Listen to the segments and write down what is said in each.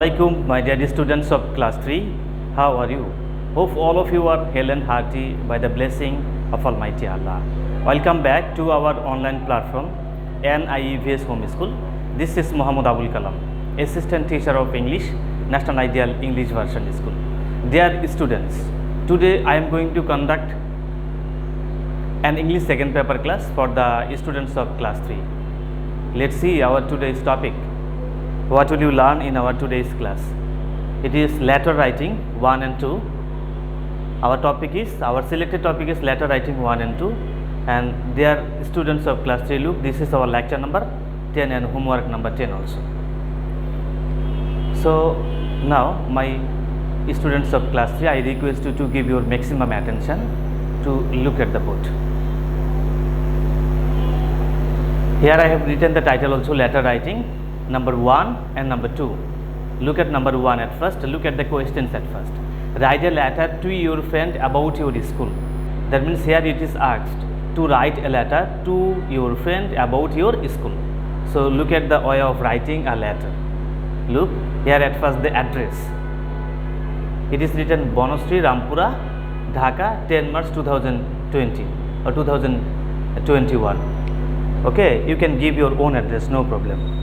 Assalamualaikum, my dear students of class 3. How are you? Hope all of you are hale and hearty by the blessing of Almighty Allah. Welcome back to our online platform NIEVS Home School. This is Muhammad Abul Kalam, Assistant Teacher of English, National Ideal English Version School. Dear students, today I am going to conduct an English second paper class for the students of class 3. Let's see our today's topic. What will you learn in our today's class? It is letter writing 1 and 2. Our selected topic is letter writing 1 and 2, and dear students of class 3, look, this is our lecture number 10 and homework number 10 also. So now my students of class 3, I request you to give your maximum attention to look at the board. Here I have written the title also, letter writing number 1 and number 2. Look at number 1 at first. Look at the questions at first. Write a letter to your friend about your school. That means here it is asked to write a letter to your friend about your school. So look at the way of writing a letter. Look here at first, the address. It is written Bonostri, Rampura, Dhaka, 10 March 2020 or 2021. Okay, you can give your own address, no problem.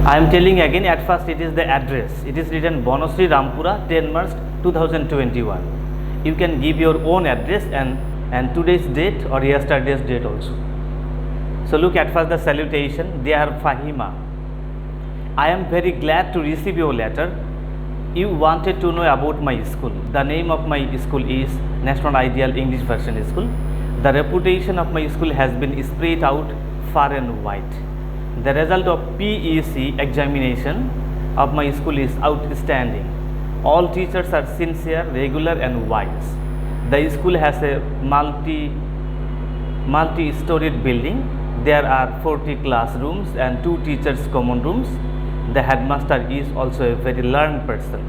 I am telling again, at first it is the address. It is written Bonostri, Rampura, 10 March 2021. You can give your own address and today's date or yesterday's date also. So look at first the salutation. Dear Fahima, I am very glad to receive your letter. You wanted to know about my school. The name of my school is National Ideal English Version School. The reputation of my school has been spread out far and wide. The result of PEC examination of my school is outstanding. All teachers are sincere, regular and wise. The school has a multi-storied building. There are 40 classrooms and 2 teachers' common rooms. The headmaster is also a very learned person.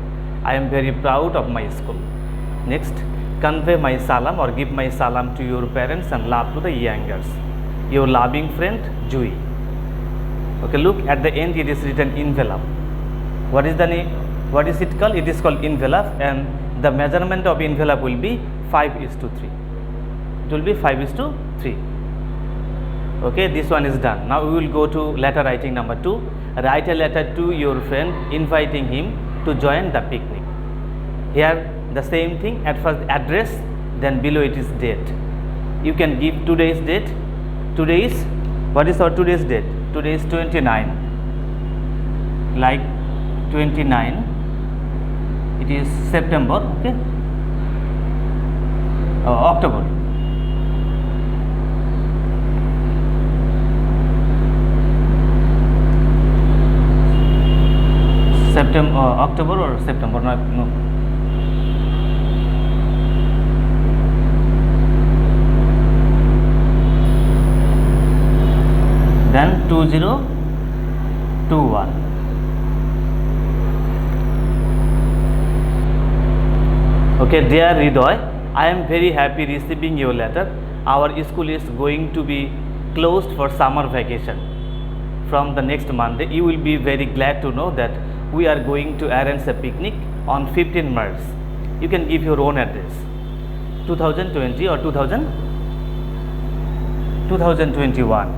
I am very proud of my school. Next, convey my salam or give my salam to your parents and love to the youngers. Your loving friend, Jui. Okay, look at the end, it is written envelope. What is the name? What is it called? It is called envelope, and the measurement of envelope will be 5:3. It will be 5:3. Okay, this one is done. Now we will go to letter writing number 2. Write a letter to your friend inviting him to join the picnic. Here the same thing, at first address, then below it is date. You can give today's date. What is our today's date? Today is 29, like 29, it is September, okay, October. October or September, no. Then 2021. Okay, dear Ridoy, I am very happy receiving your letter. Our school is going to be closed for summer vacation from the next Monday. You will be very glad to know that we are going to arrange a picnic on 15 March. You can give your own address, 2020 or 2021.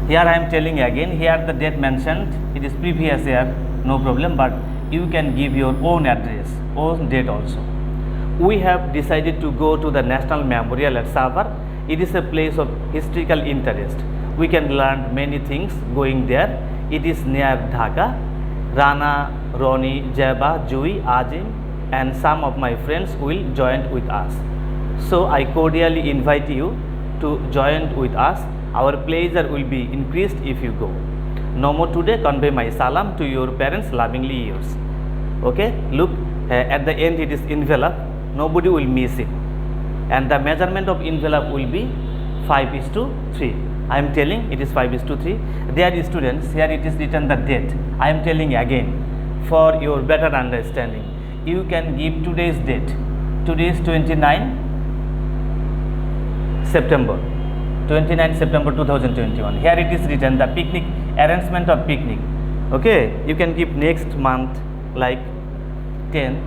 Here I am telling again, here the date mentioned, it is previous year, no problem, but you can give your own address, own date also. We have decided to go to the National Memorial at Savar. It is a place of historical interest. We can learn many things going there. It is near Dhaka. Rana, Roni, Jeba, Jui, Ajim and some of my friends will join with us. So I cordially invite you to join with us. Our pleasure will be increased if you go. No more today, convey my salam to your parents, lovingly yours. Okay, look at the end, it is envelope, nobody will miss it, and the measurement of envelope will be 5:3. I am telling it is 5:3. Dear students, here it is written the date. I am telling again for your better understanding. You can give today's date today is 29 September 2021. Here it is written the picnic, arrangement of picnic. Okay, you can keep next month like 10th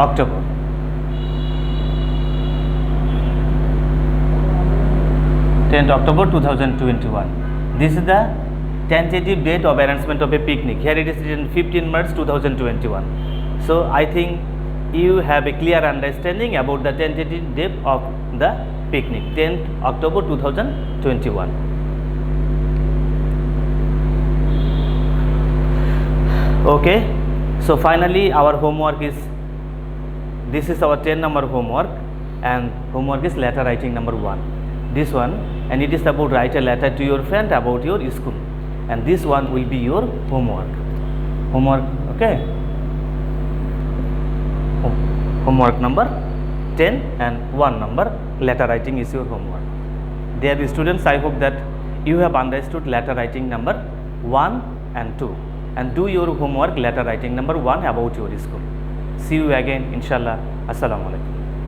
October. October 2021. This is the tentative date of arrangement of a picnic. Here it is written 15 March 2021. So I think you have a clear understanding about the tentative date of the picnic, 10th October 2021. Okay, so finally our homework is, this is our 10 number homework, and homework is letter writing number 1. This one, and it is about write a letter to your friend about your school, and this one will be your homework. Okay, homework number 10 and 1 number letter writing is your homework. Dear students, I hope that you have understood letter writing number 1 and 2, and do your homework letter writing number 1 about your school. See you again, inshallah. Assalamu alaikum.